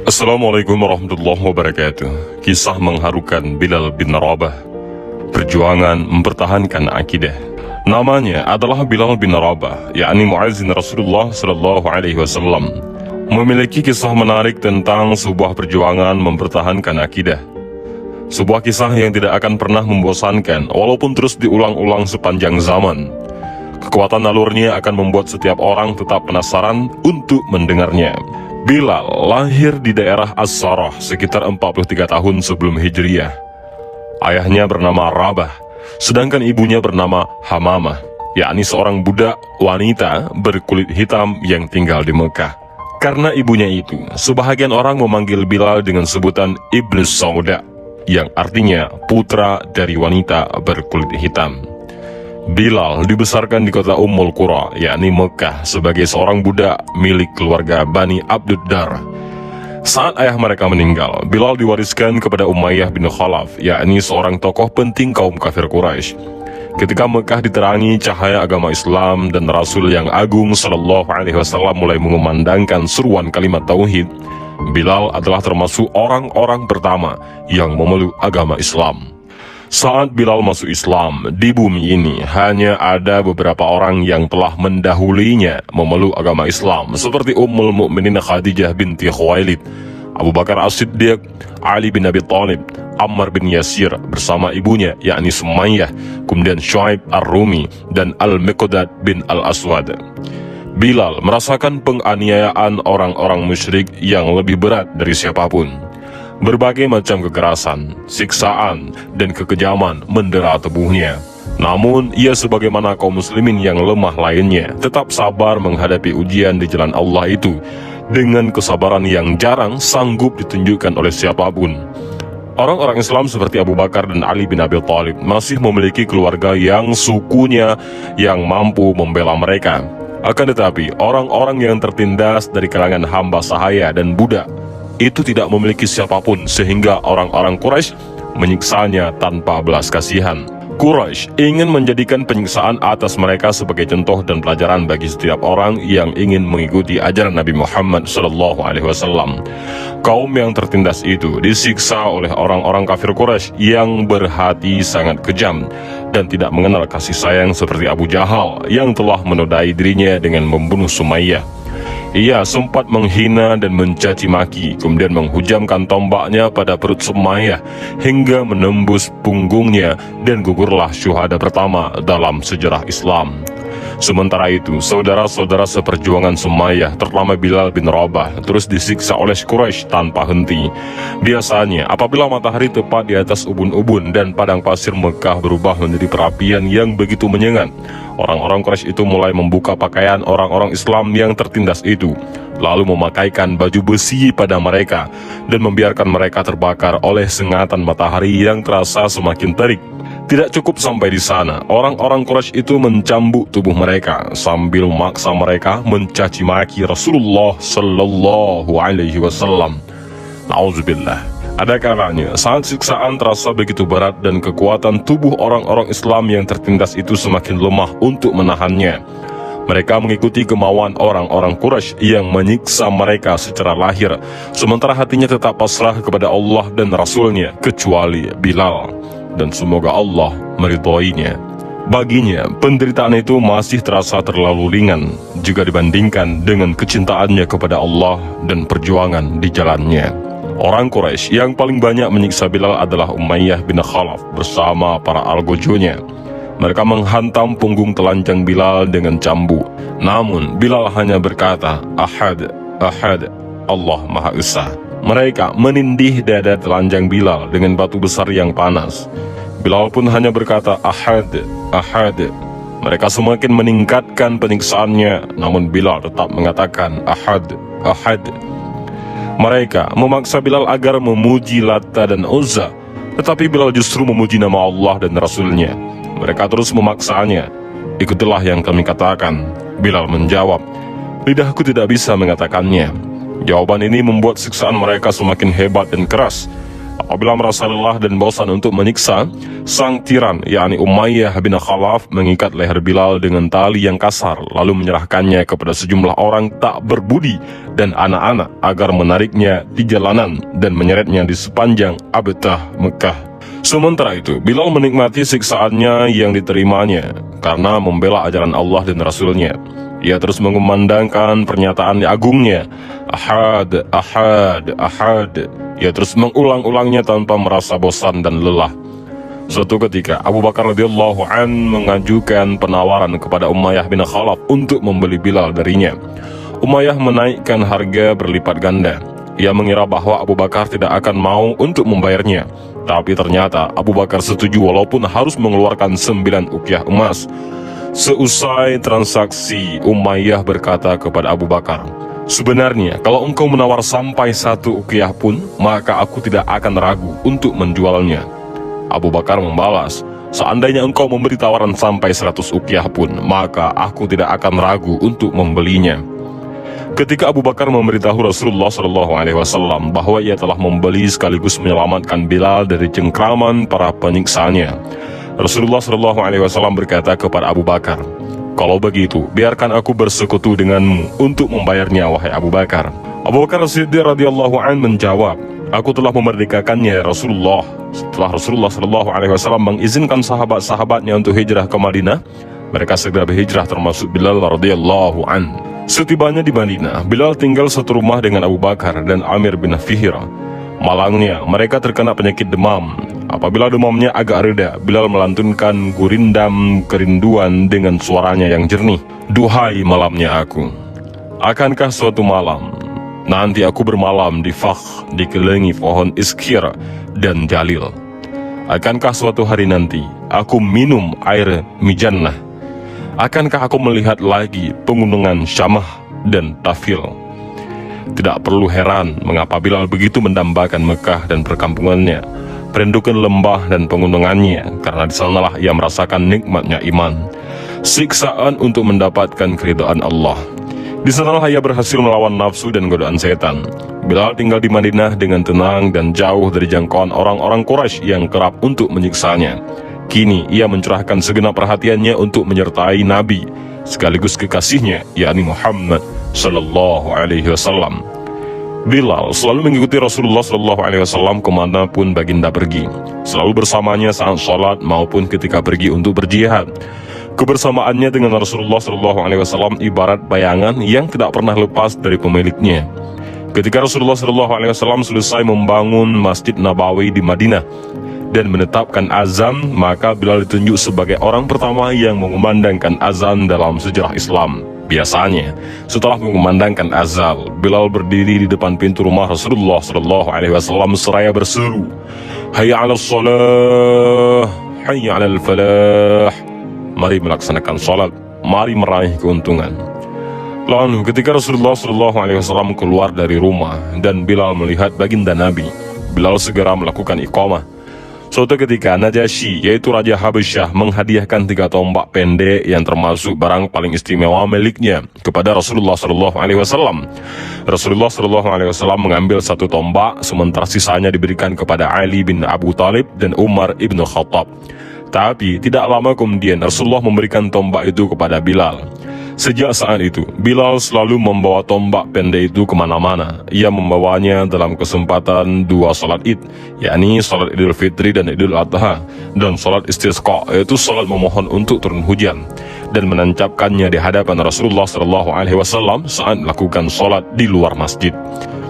Assalamualaikum warahmatullahi wabarakatuh. Kisah mengharukan Bilal bin Rabah. Perjuangan mempertahankan akidah. Namanya adalah Bilal bin Rabah, yakni muazzin Rasulullah Sallallahu Alaihi Wasallam. Memiliki kisah menarik tentang sebuah perjuangan mempertahankan akidah. Sebuah kisah yang tidak akan pernah membosankan, walaupun terus diulang-ulang sepanjang zaman. Kekuatan alurnya akan membuat setiap orang tetap penasaran untuk mendengarnya. Bilal lahir di daerah As-Sarah sekitar 43 tahun sebelum Hijriyah. Ayahnya bernama Rabah, sedangkan ibunya bernama Hamamah, yakni seorang budak wanita berkulit hitam yang tinggal di Mekah. Karena ibunya itu, sebahagian orang memanggil Bilal dengan sebutan Ibnu Sauda, yang artinya putra dari wanita berkulit hitam. Bilal dibesarkan di kota Ummul Qura, yakni Mekah, sebagai seorang budak milik keluarga Bani Abduddar. Saat ayah mereka meninggal, Bilal diwariskan kepada Umayyah bin Khalaf, yakni seorang tokoh penting kaum kafir Quraisy. Ketika Mekah diterangi cahaya agama Islam dan Rasul yang agung Sallallahu Alaihi Wasallam mulai mengumandangkan seruan kalimat tauhid, Bilal adalah termasuk orang-orang pertama yang memeluk agama Islam. Saat Bilal masuk Islam, di bumi ini hanya ada beberapa orang yang telah mendahulinya memeluk agama Islam, seperti Ummul Mukminin Khadijah binti Khuwailid, Abu Bakar As-Siddiq, Ali bin Abi Thalib, Ammar bin Yasir bersama ibunya yakni Sumayyah, kemudian Shu'aib Ar-Rumi dan Al-Miqdad bin Al-Aswad. Bilal merasakan penganiayaan orang-orang musyrik yang lebih berat dari siapapun. Berbagai macam kekerasan, siksaan, dan kekejaman mendera tubuhnya. Namun, ia sebagaimana kaum muslimin yang lemah lainnya, tetap sabar menghadapi ujian di jalan Allah itu, dengan kesabaran yang jarang sanggup ditunjukkan oleh siapapun. Orang-orang Islam seperti Abu Bakar dan Ali bin Abi Thalib masih memiliki keluarga yang sukunya yang mampu membela mereka. Akan tetapi, orang-orang yang tertindas dari kalangan hamba sahaya dan budak, itu tidak memiliki siapapun sehingga orang-orang Quraisy menyiksanya tanpa belas kasihan. Quraisy ingin menjadikan penyiksaan atas mereka sebagai contoh dan pelajaran bagi setiap orang yang ingin mengikuti ajaran Nabi Muhammad SAW. Kaum yang tertindas itu disiksa oleh orang-orang kafir Quraisy yang berhati sangat kejam dan tidak mengenal kasih sayang seperti Abu Jahal yang telah menodai dirinya dengan membunuh Sumayyah. Ia sempat menghina dan mencaci maki, kemudian menghujamkan tombaknya pada perut Sumayyah hingga menembus punggungnya dan gugurlah syuhada pertama dalam sejarah Islam. Sementara itu, saudara-saudara seperjuangan Sumayyah, terutama Bilal bin Rabah, terus disiksa oleh Quraisy tanpa henti. Biasanya, apabila matahari tepat di atas ubun-ubun dan padang pasir Mekah berubah menjadi perapian yang begitu menyengat, orang-orang Quraisy itu mulai membuka pakaian orang-orang Islam yang tertindas itu, lalu memakaikan baju besi pada mereka, dan membiarkan mereka terbakar oleh sengatan matahari yang terasa semakin terik. Tidak cukup sampai di sana, orang-orang Quraisy itu mencambuk tubuh mereka sambil memaksa mereka mencaci maki Rasulullah Sallallahu Alaihi Wasallam. Nauzubillah. Ada kalanya saat siksaan terasa begitu berat dan kekuatan tubuh orang-orang Islam yang tertindas itu semakin lemah untuk menahannya. Mereka mengikuti kemauan orang-orang Quraisy yang menyiksa mereka secara lahir, sementara hatinya tetap pasrah kepada Allah dan Rasulnya, kecuali Bilal. Dan semoga Allah meridhoinya. Baginya, penderitaan itu masih terasa terlalu ringan jika dibandingkan dengan kecintaannya kepada Allah dan perjuangan di jalannya. Orang Quraisy yang paling banyak menyiksa Bilal adalah Umayyah bin Khalaf bersama para algojonya. Mereka menghantam punggung telanjang Bilal dengan cambuk. Namun, Bilal hanya berkata, Ahad, Ahad, Allah Maha Esa. Mereka menindih dada telanjang Bilal dengan batu besar yang panas. Bilal pun hanya berkata, Ahad, Ahad. Mereka semakin meningkatkan penyiksaannya, namun Bilal tetap mengatakan, Ahad, Ahad. Mereka memaksa Bilal agar memuji Lata dan Uzza, tetapi Bilal justru memuji nama Allah dan Rasulnya. Mereka terus memaksanya. Ikutilah yang kami katakan. Bilal menjawab, lidahku tidak bisa mengatakannya. Jawaban ini membuat siksaan mereka semakin hebat dan keras. Apabila merasa lelah dan bosan untuk menyiksa, sang tiran, yakni Umayyah bin Khalaf, mengikat leher Bilal dengan tali yang kasar, lalu menyerahkannya kepada sejumlah orang tak berbudi dan anak-anak agar menariknya di jalanan dan menyeretnya di sepanjang Abtah Mekah. Sementara itu, Bilal menikmati siksaannya yang diterimanya karena membela ajaran Allah dan Rasulnya. Ia terus mengumandangkan pernyataan agungnya, Ahad, Ahad, Ahad. Ia terus mengulang-ulangnya tanpa merasa bosan dan lelah. Suatu ketika, Abu Bakar radhiyallahu an mengajukan penawaran kepada Umayyah bin Khalaf untuk membeli Bilal darinya. Umayyah menaikkan harga berlipat ganda. Ia mengira bahwa Abu Bakar tidak akan mau untuk membayarnya. Tapi ternyata Abu Bakar setuju walaupun harus mengeluarkan 9 uqyah emas. Seusai transaksi, Umayyah berkata kepada Abu Bakar, "Sebenarnya kalau engkau menawar sampai 1 uqyah pun, maka aku tidak akan ragu untuk menjualnya." Abu Bakar membalas, "Seandainya engkau memberi tawaran sampai 100 uqyah pun, maka aku tidak akan ragu untuk membelinya." Ketika Abu Bakar memberitahu Rasulullah SAW bahwa ia telah membeli sekaligus menyelamatkan Bilal dari cengkraman para penyiksanya, Rasulullah SAW berkata kepada Abu Bakar, "Kalau begitu, biarkan aku bersekutu denganmu untuk membayarnya, wahai Abu Bakar." Abu Bakar Siddiq radhiyallahu an menjawab, "Aku telah memerdekakannya, Rasulullah." Setelah Rasulullah SAW mengizinkan sahabat-sahabatnya untuk hijrah ke Madinah, mereka segera berhijrah termasuk Bilal radhiyallahu an. Setibanya di Madinah, Bilal tinggal satu rumah dengan Abu Bakar dan Amir bin Fihir. Malangnya, mereka terkena penyakit demam. Apabila demamnya agak reda, Bilal melantunkan gurindam kerinduan dengan suaranya yang jernih. "Duhai malamnya aku, akankah suatu malam nanti aku bermalam di Fakh, dikelilingi pohon iskir dan jalil? Akankah suatu hari nanti aku minum air mijannah? Akankah aku melihat lagi pegunungan Syamah dan Tafil?" Tidak perlu heran mengapa Bilal begitu mendambakan Mekah dan perkampungannya, merindukan lembah dan pegunungannya, karena di sanalah ia merasakan nikmatnya iman, siksaan untuk mendapatkan keridhaan Allah. Di sanalah ia berhasil melawan nafsu dan godaan setan. Bilal tinggal di Madinah dengan tenang dan jauh dari jangkauan orang-orang Quraisy yang kerap untuk menyiksanya. Kini ia mencurahkan segenap perhatiannya untuk menyertai Nabi sekaligus kekasihnya, yakni Muhammad Sallallahu Alaihi Wasallam. Bilal selalu mengikuti Rasulullah Sallallahu Alaihi Wasallam kemanapun baginda pergi, selalu bersamanya saat sholat maupun ketika pergi untuk berjihad. Kebersamaannya dengan Rasulullah Sallallahu Alaihi Wasallam ibarat bayangan yang tidak pernah lepas dari pemiliknya. Ketika Rasulullah Sallallahu Alaihi Wasallam selesai membangun Masjid Nabawi di Madinah dan menetapkan azan, maka Bilal ditunjuk sebagai orang pertama yang mengumandangkan azan dalam sejarah Islam. Biasanya, setelah mengumandangkan azan, Bilal berdiri di depan pintu rumah Rasulullah SAW seraya berseru, "Hayya 'alas shalah, hayya 'alal falah." Mari melaksanakan salat, mari meraih keuntungan. Lalu ketika Rasulullah SAW keluar dari rumah dan Bilal melihat baginda Nabi, Bilal segera melakukan iqamah. Suatu ketika Najasyi, yaitu Raja Habasyah, menghadiahkan 3 tombak pendek yang termasuk barang paling istimewa miliknya kepada Rasulullah SAW. Rasulullah SAW mengambil 1 tombak, sementara sisanya diberikan kepada Ali bin Abu Talib dan Umar ibn Khattab. Tapi tidak lama kemudian Rasulullah memberikan tombak itu kepada Bilal. Sejak saat itu, Bilal selalu membawa tombak pendek itu kemana-mana. Ia membawanya dalam kesempatan 2 salat id, yakni salat Idul Fitri dan Idul Adha, dan salat istisqa, yaitu salat memohon untuk turun hujan, dan menancapkannya di hadapan Rasulullah SAW saat melakukan salat di luar masjid.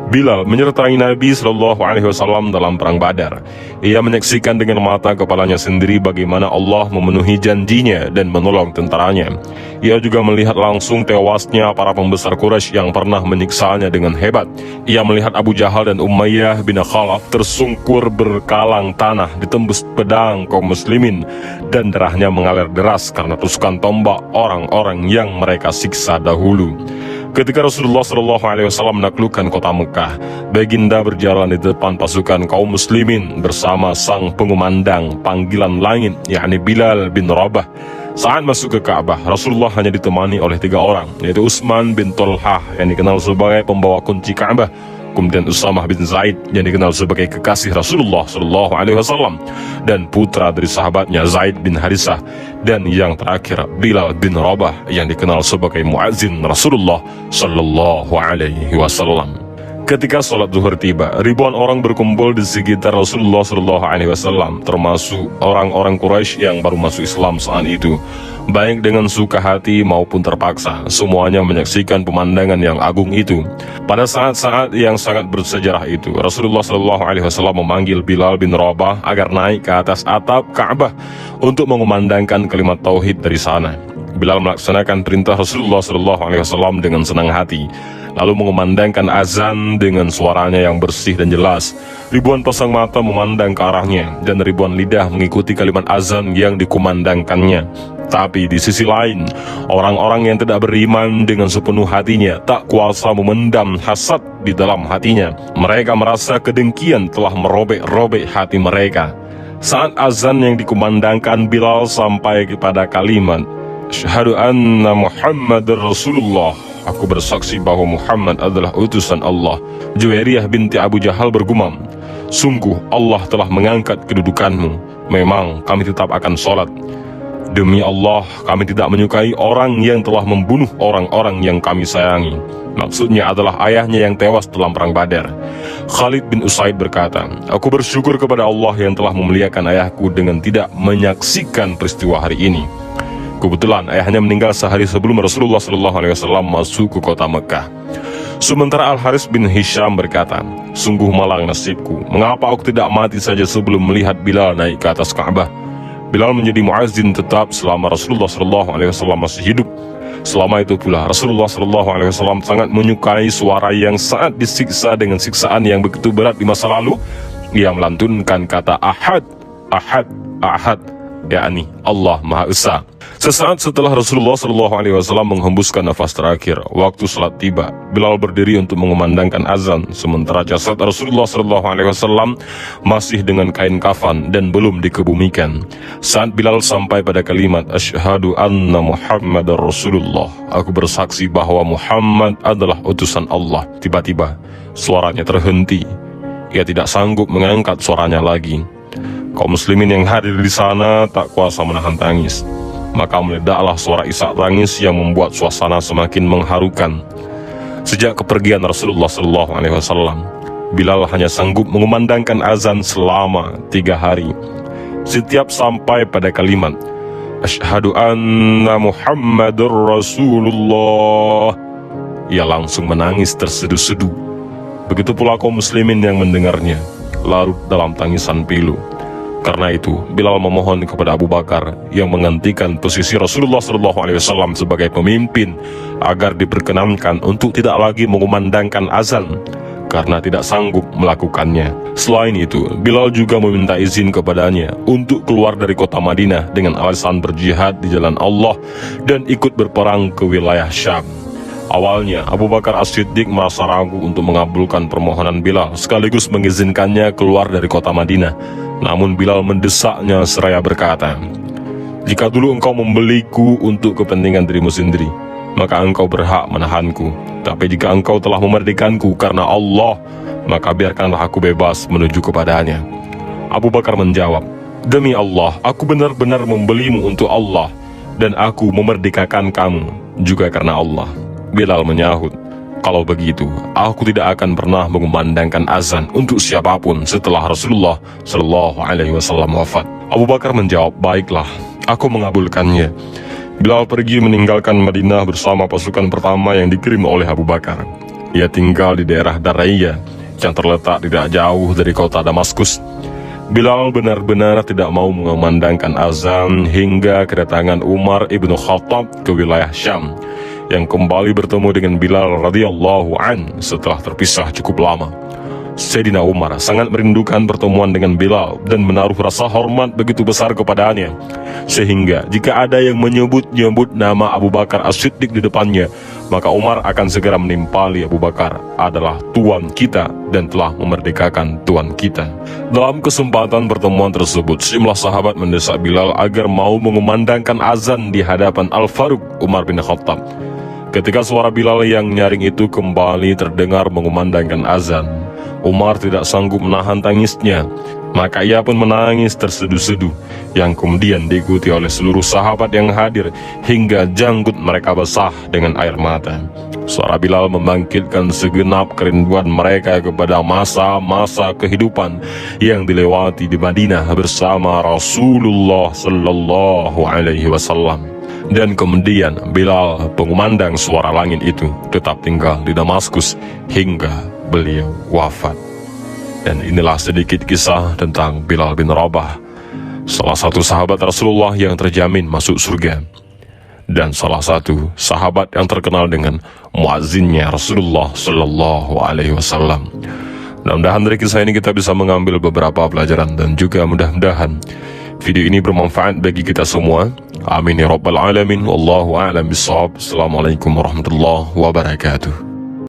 Bilal menyertai Nabi SAW dalam perang Badar. Ia menyaksikan dengan mata kepalanya sendiri bagaimana Allah memenuhi janjinya dan menolong tentaranya. Ia juga melihat langsung tewasnya para pembesar Quraisy yang pernah menyiksanya dengan hebat. Ia melihat Abu Jahal dan Umayyah bin Khalaf tersungkur berkalang tanah ditembus pedang kaum muslimin, dan darahnya mengalir deras karena tusukan tombak orang-orang yang mereka siksa dahulu. Ketika Rasulullah SAW menaklukkan kota Mekah, baginda berjalan di depan pasukan kaum muslimin bersama sang pengumandang panggilan langit, yakni Bilal bin Rabah. Saat masuk ke Ka'bah, Rasulullah hanya ditemani oleh 3 orang, yaitu Utsman bin Tolhah yang dikenal sebagai pembawa kunci Ka'bah, kemudian Usamah bin Zaid yang dikenal sebagai kekasih Rasulullah SAW, dan putra dari sahabatnya Zaid bin Harisah, dan yang terakhir Bilal bin Rabah yang dikenal sebagai muazzin Rasulullah SAW. Ketika sholat zuhur tiba, ribuan orang berkumpul di sekitar Rasulullah SAW, termasuk orang-orang Quraisy yang baru masuk Islam saat itu. Baik dengan suka hati maupun terpaksa, semuanya menyaksikan pemandangan yang agung itu. Pada saat-saat yang sangat bersejarah itu, Rasulullah SAW memanggil Bilal bin Rabah agar naik ke atas atap Ka'bah untuk mengumandangkan kalimat tauhid dari sana. Bilal melaksanakan perintah Rasulullah SAW dengan senang hati, lalu mengumandangkan azan dengan suaranya yang bersih dan jelas. Ribuan pasang mata memandang ke arahnya, dan ribuan lidah mengikuti kalimat azan yang dikumandangkannya. Tapi di sisi lain, orang-orang yang tidak beriman dengan sepenuh hatinya tak kuasa memendam hasad di dalam hatinya. Mereka merasa kedengkian telah merobek-robek hati mereka. Saat azan yang dikumandangkan, Bilal sampai kepada kalimat Asyhadu anna Muhammadar Rasulullah. Aku bersaksi bahwa Muhammad adalah utusan Allah. Juwairiyah binti Abu Jahal bergumam, sungguh Allah telah mengangkat kedudukanmu. Memang kami tetap akan sholat. Demi Allah, kami tidak menyukai orang yang telah membunuh orang-orang yang kami sayangi. Maksudnya adalah ayahnya yang tewas dalam perang Badar. Khalid bin Usaid berkata, aku bersyukur kepada Allah yang telah memuliakan ayahku dengan tidak menyaksikan peristiwa hari ini. Kebetulan ayahnya meninggal sehari sebelum Rasulullah SAW masuk ke kota Mekah. Sementara Al-Haris bin Hisham berkata, sungguh malang nasibku, mengapa aku tidak mati saja sebelum melihat Bilal naik ke atas Ka'bah. Bilal menjadi muazzin tetap selama Rasulullah SAW masih hidup. Selama itu pula Rasulullah SAW sangat menyukai suara yang sangat disiksa dengan siksaan yang begitu berat di masa lalu. Ia melantunkan kata Ahad, Ahad, Ahad, yakni Allah Maha Esa. Sesaat setelah Rasulullah SAW menghembuskan nafas terakhir, waktu salat tiba, Bilal berdiri untuk mengumandangkan azan, sementara jasad Rasulullah SAW masih dengan kain kafan dan belum dikebumikan. Saat Bilal sampai pada kalimat Asyhadu anna Muhammadar Rasulullah, aku bersaksi bahwa Muhammad adalah utusan Allah, tiba-tiba suaranya terhenti. Ia tidak sanggup mengangkat suaranya lagi. Kaum muslimin yang hadir di sana tak kuasa menahan tangis. Maka meledaklah suara isak tangis yang membuat suasana semakin mengharukan. Sejak kepergian Rasulullah SAW, Bilal hanya sanggup mengumandangkan azan selama 3 hari. Setiap sampai pada kalimat Asyhadu anna Muhammadur Rasulullah, ia langsung menangis terseduh-seduh. Begitu pula kaum muslimin yang mendengarnya, larut dalam tangisan pilu. Karena itu, Bilal memohon kepada Abu Bakar yang menggantikan posisi Rasulullah SAW sebagai pemimpin agar diperkenankan untuk tidak lagi mengumandangkan azan karena tidak sanggup melakukannya. Selain itu, Bilal juga meminta izin kepadanya untuk keluar dari kota Madinah dengan alasan berjihad di jalan Allah dan ikut berperang ke wilayah Syam. Awalnya, Abu Bakar As-Siddiq merasa ragu untuk mengabulkan permohonan Bilal sekaligus mengizinkannya keluar dari kota Madinah. Namun Bilal mendesaknya seraya berkata, jika dulu engkau membeliku untuk kepentingan dirimu sendiri, maka engkau berhak menahanku. Tapi jika engkau telah memerdekakanku karena Allah, maka biarkanlah aku bebas menuju kepadanya. Abu Bakar menjawab, demi Allah, aku benar-benar membelimu untuk Allah, dan aku memerdekakan kamu juga karena Allah. Bilal menyahut, kalau begitu, aku tidak akan pernah mengumandangkan azan untuk siapapun setelah Rasulullah SAW wafat. Abu Bakar menjawab, baiklah, aku mengabulkannya. Bilal pergi meninggalkan Madinah bersama pasukan pertama yang dikirim oleh Abu Bakar. Ia tinggal di daerah Daraya yang terletak tidak jauh dari kota Damaskus. Bilal benar-benar tidak mau mengumandangkan azan hingga kedatangan Umar ibn Khattab ke wilayah Syam, yang kembali bertemu dengan Bilal radhiyallahu an setelah terpisah cukup lama. Sayyidina Umar sangat merindukan pertemuan dengan Bilal dan menaruh rasa hormat begitu besar kepadanya, sehingga jika ada yang menyebut-nyebut nama Abu Bakar As-Siddiq di depannya, maka Umar akan segera menimpali Abu Bakar adalah tuan kita dan telah memerdekakan tuan kita. Dalam kesempatan pertemuan tersebut, sejumlah sahabat mendesak Bilal agar mau mengumandangkan azan di hadapan Al-Faruq Umar bin Khattab. Ketika suara Bilal yang nyaring itu kembali terdengar mengumandangkan azan, Umar tidak sanggup menahan tangisnya. Maka ia pun menangis terseduh-seduh, yang kemudian diikuti oleh seluruh sahabat yang hadir, hingga janggut mereka basah dengan air mata. Suara Bilal membangkitkan segenap kerinduan mereka kepada masa-masa kehidupan yang dilewati di Madinah bersama Rasulullah Sallallahu Alaihi Wasallam. Dan kemudian Bilal, pengumandang suara langit itu, tetap tinggal di Damaskus hingga beliau wafat. Dan inilah sedikit kisah tentang Bilal bin Rabah, salah satu sahabat Rasulullah yang terjamin masuk surga, dan salah satu sahabat yang terkenal dengan muazzinnya Rasulullah Sallallahu Alaihi Wasallam. Mudah-mudahan dari kisah ini kita bisa mengambil beberapa pelajaran, dan juga mudah-mudahan video ini bermanfaat bagi kita semua. Amin ya rabbal alamin. Wallahu a'lam bishawab. Assalamualaikum warahmatullahi wabarakatuh.